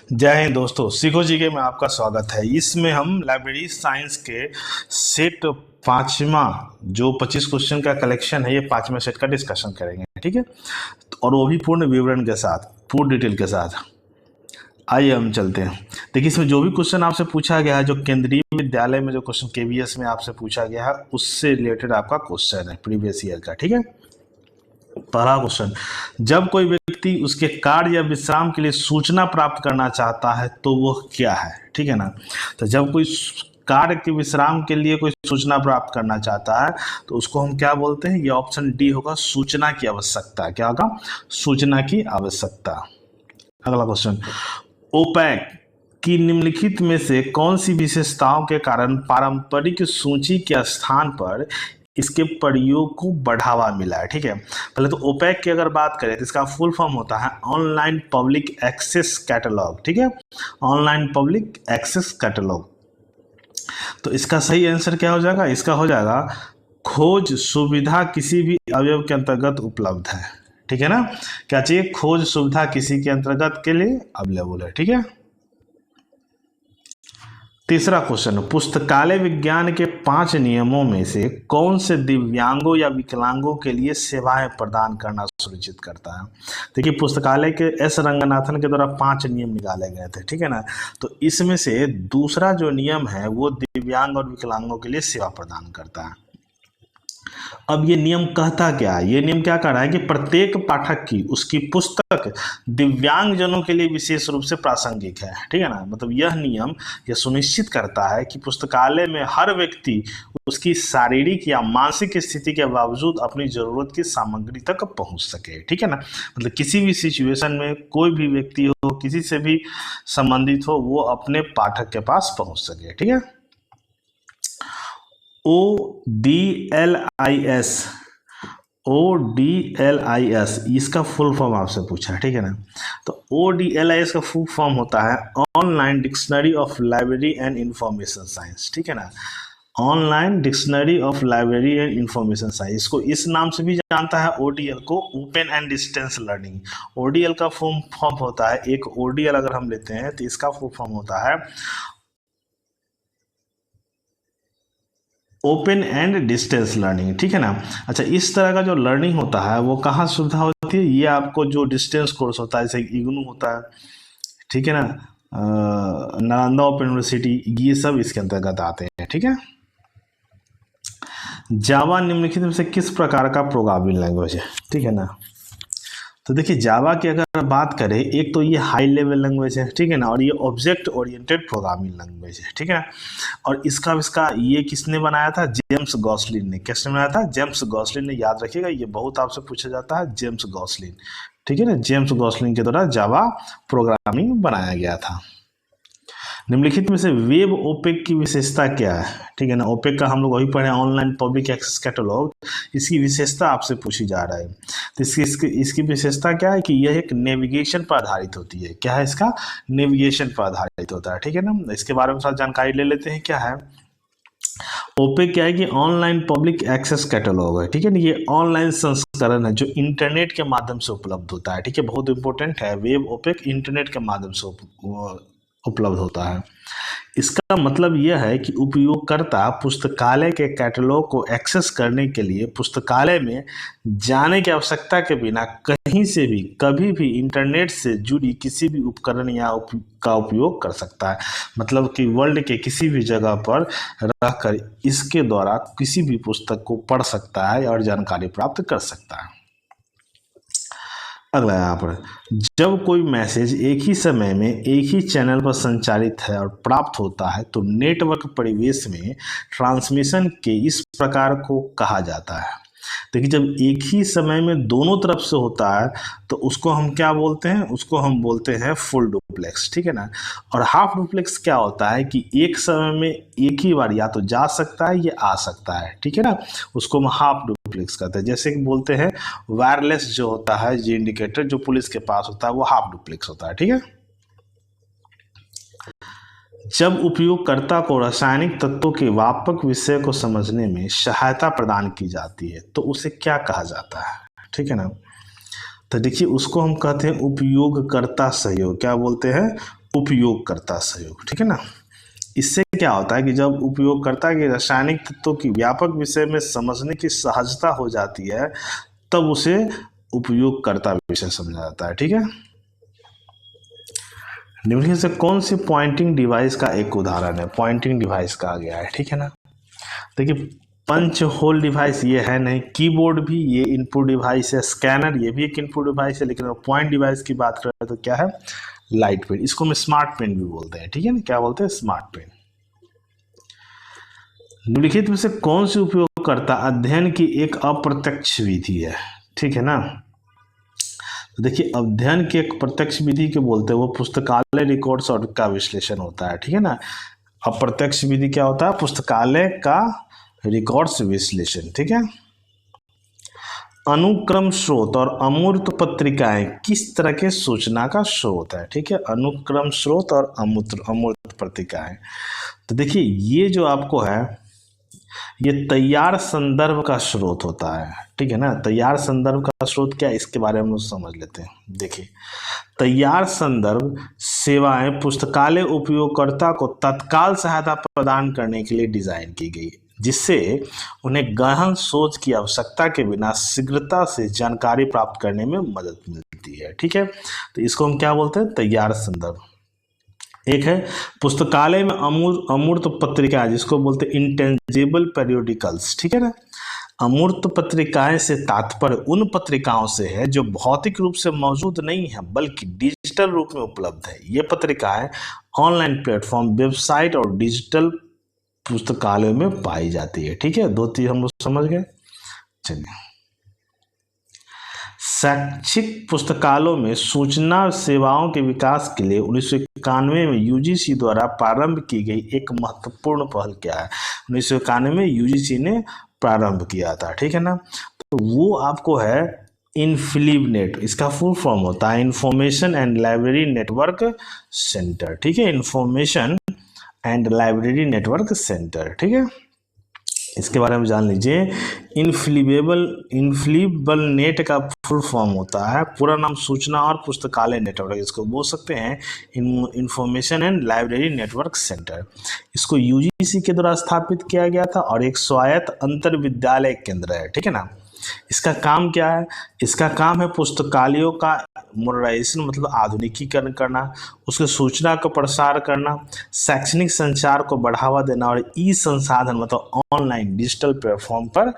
जय हिंद दोस्तों, सीखो जीके में आपका स्वागत है। इसमें हम लाइब्रेरी साइंस के सेट पाँचवा जो 25 क्वेश्चन का कलेक्शन है, ये पाँचवें सेट का डिस्कशन करेंगे, ठीक है। और वो भी पूर्ण विवरण के साथ, पूर्ण डिटेल के साथ। आइए हम चलते हैं। देखिए, इसमें जो भी क्वेश्चन आपसे पूछा गया है, जो केंद्रीय विद्यालय में जो क्वेश्चन केवीएस में आपसे पूछा गया है, उससे रिलेटेड आपका क्वेश्चन है प्रीवियस ईयर का, ठीक है। पहला क्वेश्चन, जब कोई व्यक्ति उसके कार्य या विश्राम के लिए सूचना प्राप्त करना चाहता है तो वह क्या है, ठीक है ना। तो जब कोई कार्य के विश्राम के लिए कोई सूचना प्राप्त करना चाहता है तो उसको हम क्या बोलते हैं, ये ऑप्शन डी होगा, सूचना की आवश्यकता। क्या होगा? सूचना की आवश्यकता। अगला क्वेश्चन, ओपैक की निम्नलिखित में से कौन सी विशेषताओं के कारण पारंपरिक सूची के स्थान पर इसके प्रयोग को बढ़ावा मिला है, ठीक है। पहले तो ओपैक की अगर बात करें तो इसका फुल फॉर्म होता है ऑनलाइन पब्लिक एक्सेस कैटलॉग, ठीक है। Online public access catalogue. तो इसका सही आंसर क्या हो जाएगा? इसका हो जाएगा खोज सुविधा किसी भी अवयव के अंतर्गत उपलब्ध है, ठीक है ना। क्या चाहिए? खोज सुविधा किसी के अंतर्गत के लिए अवेलेबल है, ठीक है। तीसरा क्वेश्चन, पुस्तकालय विज्ञान के 5 नियमों में से कौन से दिव्यांगों या विकलांगों के लिए सेवाएं प्रदान करना सुनिश्चित करता है? देखिए, पुस्तकालय के एस रंगनाथन के द्वारा 5 नियम निकाले गए थे, ठीक है ना। तो इसमें से दूसरा जो नियम है वो दिव्यांग और विकलांगों के लिए सेवा प्रदान करता है। अब ये नियम कहता क्या है? ये नियम क्या कह रहा है कि प्रत्येक पाठक की उसकी पुस्तक दिव्यांग जनों के लिए विशेष रूप से प्रासंगिक है, ठीक है ना। मतलब यह नियम यह सुनिश्चित करता है कि पुस्तकालय में हर व्यक्ति उसकी शारीरिक या मानसिक स्थिति के बावजूद अपनी जरूरत की सामग्री तक पहुंच सके, ठीक है ना। मतलब किसी भी सिचुएशन में कोई भी व्यक्ति हो, किसी से भी संबंधित हो, वो अपने पाठक के पास पहुंच सके, ठीक है। ODLIS, इसका फुल फॉर्म आपसे पूछा है, ठीक है ना। तो ODLIS का फुल फॉर्म होता है online dictionary of library and information science, ठीक है ना। Online dictionary of library and information science, इसको इस नाम से भी जानता है ODL को, open and distance learning. ODL का फुल फॉर्म होता है, एक ODL अगर हम लेते हैं तो इसका फुल फॉर्म होता है ओपन एंड डिस्टेंस लर्निंग, ठीक है ना। अच्छा, इस तरह का जो लर्निंग होता है वो कहाँ सुविधा होती है? ये आपको जो डिस्टेंस कोर्स होता है, जैसे इग्नू होता है, ठीक है ना, नालंदा ओपन यूनिवर्सिटी, ये सब इसके अंतर्गत आते हैं, ठीक है। जावा निम्नलिखित में से किस प्रकार का प्रोग्रामिंग लैंग्वेज है, ठीक है ना। तो देखिए, जावा की अगर बात करें, एक तो ये हाई लेवल लैंग्वेज है, ठीक है ना, और ये ऑब्जेक्ट ओरिएंटेड प्रोग्रामिंग लैंग्वेज है, ठीक है। और इसका ये किसने बनाया था? जेम्स गॉसलिन ने। किसने बनाया था? जेम्स गॉसलिन ने। याद रखिएगा, ये बहुत आपसे पूछा जाता है, जेम्स गॉसलिन, ठीक है ना। जेम्स गॉसलिन के द्वारा जावा प्रोग्रामिंग बनाया गया था। निम्नलिखित में से वेब ओपेक की विशेषता क्या है, ठीक है ना। ओपेक का हम लोग वही पढ़े, ऑनलाइन पब्लिक एक्सेस कैटलॉग। इसकी विशेषता आपसे पूछी जा रहा है। तो इसकी विशेषता क्या है कि यह एक नेविगेशन पर आधारित होती है। क्या है? इसका नेविगेशन पर आधारित होता है, ठीक है ना। इसके बारे में थोड़ा जानकारी ले लेते हैं। क्या है ओपेक? क्या है कि ऑनलाइन पब्लिक एक्सेस कैटलॉग है, ठीक है ना। ये ऑनलाइन संस्करण है जो इंटरनेट के माध्यम से उपलब्ध होता है, ठीक है। बहुत इंपॉर्टेंट है, वेब ओपेक इंटरनेट के माध्यम से उपलब्ध होता है। इसका मतलब यह है कि उपयोगकर्ता पुस्तकालय के कैटलॉग को एक्सेस करने के लिए पुस्तकालय में जाने की आवश्यकता के बिना कहीं से भी कभी भी इंटरनेट से जुड़ी किसी भी उपकरण का उपयोग कर सकता है। मतलब कि वर्ल्ड के किसी भी जगह पर रहकर इसके द्वारा किसी भी पुस्तक को पढ़ सकता है और जानकारी प्राप्त कर सकता है। अगला यहाँ पर, जब कोई मैसेज एक ही समय में एक ही चैनल पर संचालित है और प्राप्त होता है तो नेटवर्क परिवेश में ट्रांसमिशन के इस प्रकार को कहा जाता है। देखिए, जब एक ही समय में दोनों तरफ से होता है तो उसको हम क्या बोलते हैं? उसको हम बोलते हैं फुल डुप्लेक्स, ठीक है ना। और हाफ डुप्लेक्स क्या होता है कि एक समय में एक ही बार या तो जा सकता है या आ सकता है, ठीक है ना। उसको हम हाफ डुप्लेक्स कहते हैं। जैसे कि बोलते हैं वायरलेस जो होता है, जी इंडिकेटर जो पुलिस के पास होता है, वो हाफ डुप्लेक्स होता है, ठीक है। जब उपयोगकर्ता को रासायनिक तत्वों के व्यापक विषय को समझने में सहायता प्रदान की जाती है तो उसे क्या कहा जाता है, ठीक है ना। तो देखिए, उसको हम कहते हैं उपयोगकर्ता सहयोग। क्या बोलते हैं? उपयोगकर्ता सहयोग, ठीक है ना। इससे क्या होता है कि जब उपयोगकर्ता के रासायनिक तत्वों की व्यापक विषय में समझने की सहजता हो जाती है तब उसे उपयोगकर्ता विषय समझा जाता है, ठीक है। निम्नलिखित से कौन सी पॉइंटिंग डिवाइस का एक उदाहरण है, पॉइंटिंग डिवाइस का आ गया है, ठीक है ना। देखिए पंच होल डिवाइस ये है नहीं, कीबोर्ड भी ये इनपुट डिवाइस है, स्कैनर ये भी एक इनपुट डिवाइस है, लेकिन पॉइंट डिवाइस की बात करें तो क्या है, लाइट पेन। इसको हम स्मार्ट पेन भी बोलते हैं, ठीक है ना। क्या बोलते हैं, स्मार्ट पेन। निम्नलिखित में से कौन सी उपयोगकर्ता अध्ययन की एक अप्रत्यक्ष विधि है, ठीक है ना। तो देखिए अध्ययन की एक प्रत्यक्ष विधि के बोलते हैं वो पुस्तकालय रिकॉर्ड्स और का विश्लेषण होता है, ठीक है ना। अप्रत्यक्ष विधि क्या होता है, पुस्तकालय का रिकॉर्ड्स विश्लेषण, ठीक है। अनुक्रम स्रोत और अमूर्त पत्रिकाएं किस तरह के सूचना का स्रोत है, ठीक है। अनुक्रम स्रोत और अमूर्त पत्रिकाएं, तो देखिए ये जो आपको है ये तैयार संदर्भ का स्रोत होता है, ठीक है ना। तैयार संदर्भ का स्रोत क्या है, इसके बारे में हम समझ लेते हैं। देखिए तैयार संदर्भ सेवाएं पुस्तकालय उपयोगकर्ता को तत्काल सहायता प्रदान करने के लिए डिजाइन की गई, जिससे उन्हें गहन सोच की आवश्यकता के बिना शीघ्रता से जानकारी प्राप्त करने में मदद मिलती है, ठीक है। तो इसको हम क्या बोलते हैं, तैयार संदर्भ। एक है पुस्तकालय में अमूर्त पत्रिकाएं, जिसको बोलते हैं इंटेंजिबल पेरियोडिकल्स, ठीक है ना। अमूर्त पत्रिकाएं से तात्पर्य उन पत्रिकाओं से है जो भौतिक रूप से मौजूद नहीं है बल्कि डिजिटल रूप में उपलब्ध है। ये पत्रिकाएं ऑनलाइन प्लेटफॉर्म, वेबसाइट और डिजिटल पुस्तकालयों में पाई जाती है, ठीक है। दो चीज हम लोग समझ गए। चलिए शैक्षिक पुस्तकालयों में सूचना सेवाओं के विकास के लिए 1991 में यूजीसी द्वारा प्रारंभ की गई एक महत्वपूर्ण पहल क्या है, 1991 में यूजीसी ने प्रारंभ किया था, ठीक है ना। तो वो आपको है इनफिलिबनेट, इसका फुल फॉर्म होता है information and library network centre, ठीक है। Information and library network centre, ठीक है। इसके बारे में जान लीजिए। इनफ्लिबल नेट का फुल फॉर्म होता है, पूरा नाम सूचना और पुस्तकालय नेटवर्क, इसको बोल सकते हैं information and library network centre. इसको यूजीसी के द्वारा स्थापित किया गया था और एक स्वायत्त अंतर विद्यालय केंद्र है, ठीक है ना। इसका काम क्या है, इसका काम है पुस्तकालयों का मॉडर्नाइजेशन मतलब आधुनिकीकरण करना, उसके सूचना का प्रसार करना, शैक्षणिक संचार को बढ़ावा देना और ई संसाधन मतलब ऑनलाइन डिजिटल प्लेटफॉर्म पर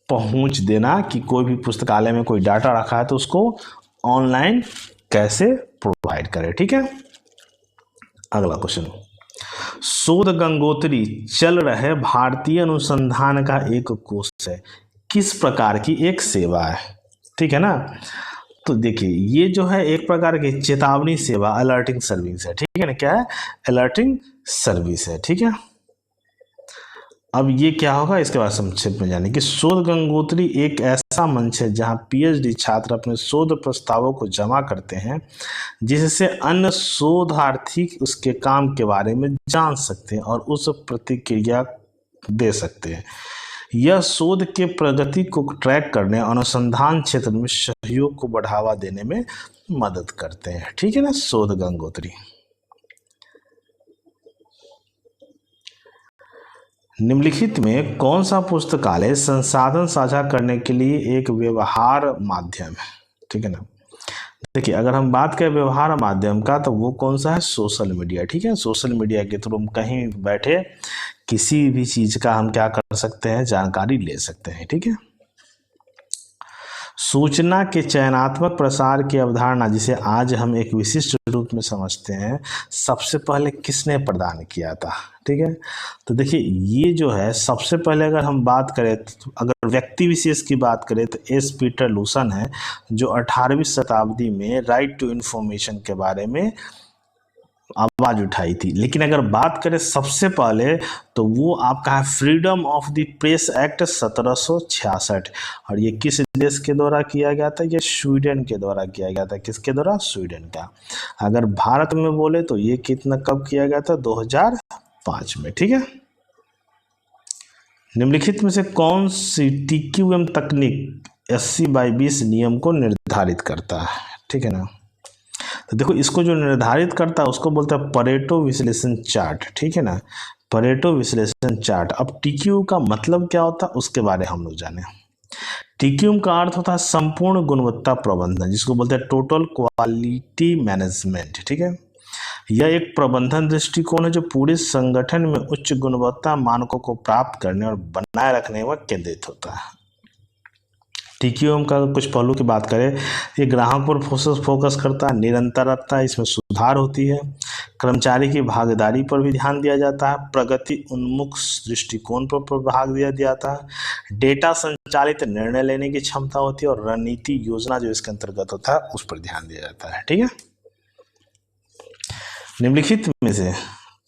पहुंच देना कि कोई भी पुस्तकालय में कोई डाटा रखा है तो उसको ऑनलाइन कैसे प्रोवाइड करें, ठीक है। अगला क्वेश्चन, शोध गंगोत्री चल रहे भारतीय अनुसंधान का एक कोष है, किस प्रकार की एक सेवा है, ठीक है ना। तो देखिए ये जो है एक प्रकार की चेतावनी सेवा अलर्टिंग सर्विस है, ठीक है ना। क्या है, अलर्टिंग सर्विस है, ठीक है। अब ये क्या होगा इसके बाद संक्षेप में जाने कि शोध गंगोत्री एक ऐसा मंच है जहां पीएचडी छात्र अपने शोध प्रस्तावों को जमा करते हैं, जिससे अन्य शोधार्थी उसके काम के बारे में जान सकते हैं और उस प्रतिक्रिया दे सकते हैं। यह शोध के प्रगति को ट्रैक करने और अनुसंधान क्षेत्र में सहयोग को बढ़ावा देने में मदद करते हैं, ठीक है ना। शोध गंगोत्री। निम्नलिखित में कौन सा पुस्तकालय संसाधन साझा करने के लिए एक व्यवहार माध्यम है, ठीक है ना। देखिए अगर हम बात करें व्यवहार माध्यम का तो वो कौन सा है, सोशल मीडिया, ठीक है। सोशल मीडिया के थ्रू हम कहीं बैठे किसी भी चीज का हम क्या कर सकते हैं, जानकारी ले सकते हैं, ठीक है। सूचना के चयनात्मक प्रसार की अवधारणा जिसे आज हम एक विशिष्ट रूप में समझते हैं, सबसे पहले किसने प्रदान किया था, ठीक है। तो देखिए ये जो है सबसे पहले अगर हम बात करें तो अगर व्यक्ति विशेष की बात करें तो एस पीटर लूसन है, जो 18वीं शताब्दी में राइट टू इंफॉर्मेशन के बारे में आवाज उठाई थी। लेकिन अगर बात करें सबसे पहले तो वो आपका है freedom of the press act 1766, और ये किस देश के द्वारा किया गया था, ये स्वीडन के द्वारा किया गया था। किसके द्वारा, स्वीडन का। अगर भारत में बोले तो ये कितना कब किया गया था, 2005 में, ठीक है। निम्नलिखित में से कौन सी TQM तकनीक 80/20 नियम को निर्धारित करता है, ठीक है ना। तो देखो इसको जो निर्धारित करता है उसको बोलते हैं परेटो विश्लेषण चार्ट, ठीक है ना, परेटो विश्लेषण चार्ट। अब टीक्यू का मतलब क्या होता है उसके बारे में हम लोग जाने। टीक्यूम का अर्थ होता है संपूर्ण गुणवत्ता प्रबंधन, जिसको बोलते हैं टोटल क्वालिटी मैनेजमेंट, ठीक है। यह एक प्रबंधन दृष्टिकोण है जो पूरे संगठन में उच्च गुणवत्ता मानकों को प्राप्त करने और बनाए रखने पर केंद्रित होता है। टीक्यूएम का कुछ पहलू की बात करें, ये ग्राहक पर फोकस करता है, निरंतरता इसमें सुधार होती है, कर्मचारी की भागीदारी पर भी ध्यान दिया जाता है, प्रगति उन्मुख दृष्टिकोण पर भाग दिया जाता है, डेटा संचालित निर्णय लेने की क्षमता होती है और रणनीति योजना जो इसके अंतर्गत होता है उस पर ध्यान दिया जाता है, ठीक है। निम्नलिखित में से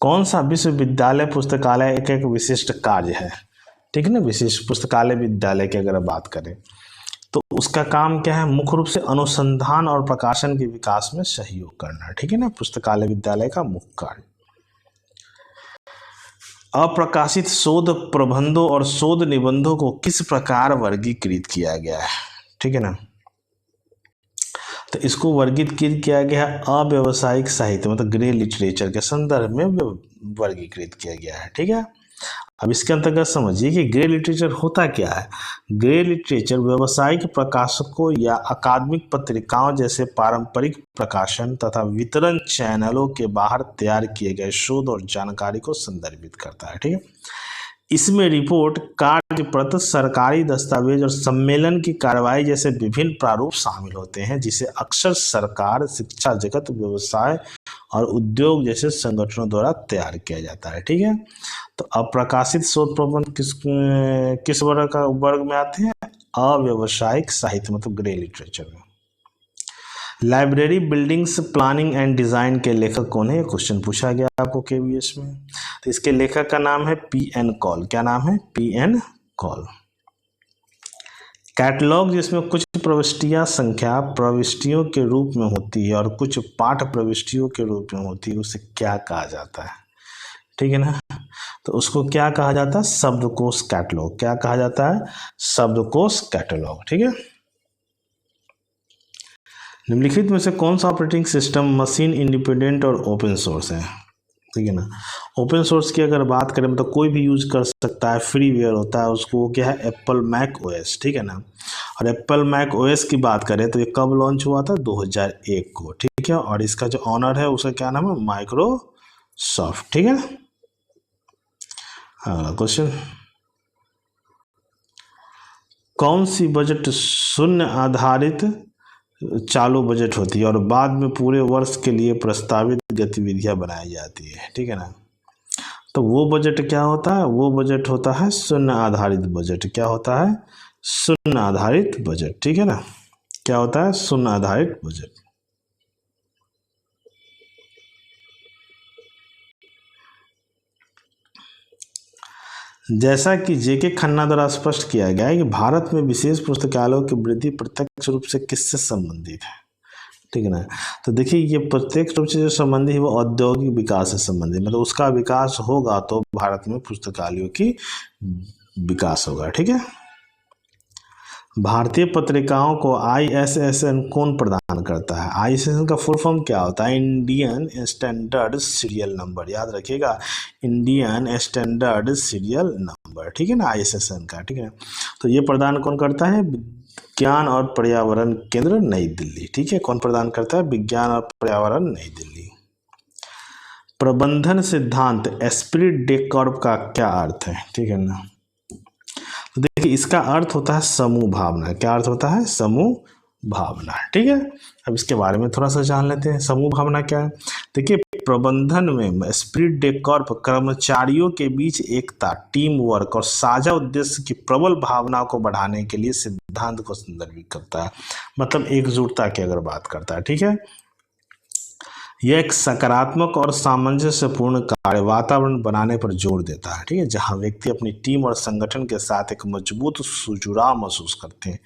कौन सा विश्वविद्यालय पुस्तकालय एक विशिष्ट कार्य है, ठीक है ना। विशिष्ट पुस्तकालय विद्यालय की अगर बात करें तो उसका काम क्या है, मुख्य रूप से अनुसंधान और प्रकाशन के विकास में सहयोग करना, ठीक है ना, पुस्तकालय विद्यालय का मुख्य कार्य। अप्रकाशित शोध प्रबंधों और शोध निबंधों को किस प्रकार वर्गीकृत किया गया है, ठीक है ना। तो इसको वर्गीकृत किया गया है अव्यावसायिक साहित्य मतलब ग्रे लिटरेचर के संदर्भ में वर्गीकृत किया गया है, ठीक है। अब इसके अंतर्गत समझिए कि ग्रे लिटरेचर होता क्या है। ग्रे लिटरेचर व्यावसायिक प्रकाशकों या अकादमिक पत्रिकाओं जैसे पारंपरिक प्रकाशन तथा वितरण चैनलों के बाहर तैयार किए गए शोध और जानकारी को संदर्भित करता है, ठीक है। इसमें रिपोर्ट, कार्यपत्र, सरकारी दस्तावेज और सम्मेलन की कार्रवाई जैसे विभिन्न प्रारूप शामिल होते हैं, जिसे अक्सर सरकार, शिक्षा जगत, व्यवसाय और उद्योग जैसे संगठनों द्वारा तैयार किया जाता है, ठीक है। तो अप्रकाशित शोध प्रबंध किस वर्ग में आते हैं, अव्यावसायिक साहित्य मतलब ग्रे लिटरेचर में। Library buildings planning and design के लेखक कौन है, क्वेश्चन पूछा गया आपको केवीएस में। तो इसके लेखक का नाम है पी.एन. कॉल। क्या नाम है, पी.एन. कॉल। कैटलॉग जिसमें कुछ प्रविष्टियां संख्या प्रविष्टियों के रूप में होती है और कुछ पाठ प्रविष्टियों के रूप में होती है, उसे क्या कहा जाता है, ठीक है ना। तो उसको क्या कहा जाता है, शब्दकोश कैटलॉग। क्या कहा जाता है, शब्दकोश कैटलॉग, ठीक है। निम्नलिखित में से कौन सा ऑपरेटिंग सिस्टम मशीन इंडिपेंडेंट और ओपन सोर्स है, ठीक है ना। ओपन सोर्स की अगर बात करें मतलब कोई भी यूज कर सकता है, फ्रीवेयर होता है, उसको क्या है, एप्पल मैक ओएस, ठीक है ना। और एप्पल मैक ओएस की बात करें तो ये कब लॉन्च हुआ था, 2001 को, ठीक है। और इसका जो ऑनर है उसका क्या नाम है, माइक्रोसॉफ्ट, ठीक है। अगला क्वेश्चन, कौन सी बजट शून्य आधारित चालू बजट होती है और बाद में पूरे वर्ष के लिए प्रस्तावित गतिविधियां बनाई जाती है, ठीक है ना। तो वो बजट क्या होता है, वो बजट होता है शून्य आधारित बजट। क्या होता है, शून्य आधारित बजट, ठीक है ना। क्या होता है, शून्य आधारित बजट। जैसा कि जेके खन्ना द्वारा स्पष्ट किया गया है कि भारत में विशेष पुस्तकालयों की वृद्धि प्रत्यक्ष रूप से किससे संबंधित है, ठीक है ना। तो देखिए ये प्रत्यक्ष रूप से जो संबंधी है वो औद्योगिक विकास से संबंधित, मतलब उसका विकास होगा तो भारत में पुस्तकालयों की विकास होगा, ठीक है। भारतीय पत्रिकाओं को ISSN कौन प्रदान करता है, ISSN का फुल फॉर्म क्या होता है, इंडियन स्टैंडर्ड सीरियल नंबर। याद रखिएगा, इंडियन स्टैंडर्ड सीरियल नंबर, ठीक है ना, ISSN का, ठीक है। तो ये प्रदान कौन करता है, विज्ञान और पर्यावरण केंद्र नई दिल्ली, ठीक है। कौन प्रदान करता है, विज्ञान और पर्यावरण नई दिल्ली। प्रबंधन सिद्धांत एस्पिरिट डे कॉर्प का क्या अर्थ है, ठीक है ना। तो देखिए इसका अर्थ होता है समूह भावना। क्या अर्थ होता है, समूह भावना, ठीक है। अब इसके बारे में थोड़ा सा जान लेते हैं, समूह भावना क्या है। देखिए प्रबंधन में एस्पिरिट डे कॉर्प कर्मचारियों के बीच एकता, टीम वर्क और साझा उद्देश्य की प्रबल भावना को बढ़ाने के लिए सिद्धांत को संदर्भित करता है, मतलब एकजुटता की अगर बात करता है, ठीक है। यह एक सकारात्मक और सामंजस्यपूर्ण कार्य वातावरण बनाने पर जोर देता है, ठीक है, जहां व्यक्ति अपनी टीम और संगठन के साथ एक मजबूत जुड़ाव महसूस करते हैं,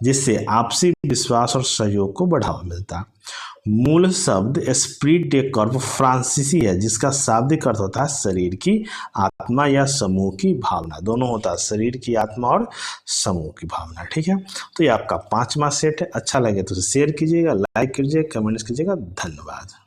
जिससे आपसी विश्वास और सहयोग को बढ़ावा मिलता है। मूल शब्द एस्प्रीट डे कॉर्प फ्रांसीसी है, जिसका शाब्दिक अर्थ होता है शरीर की आत्मा या समूह की भावना। दोनों होता है, शरीर की आत्मा और समूह की भावना। ठीक है, तो ये आपका 5वां सेट है। अच्छा लगे तो शेयर कीजिएगा, लाइक कीजिएगा, कमेंट्स कीजिएगा। धन्यवाद।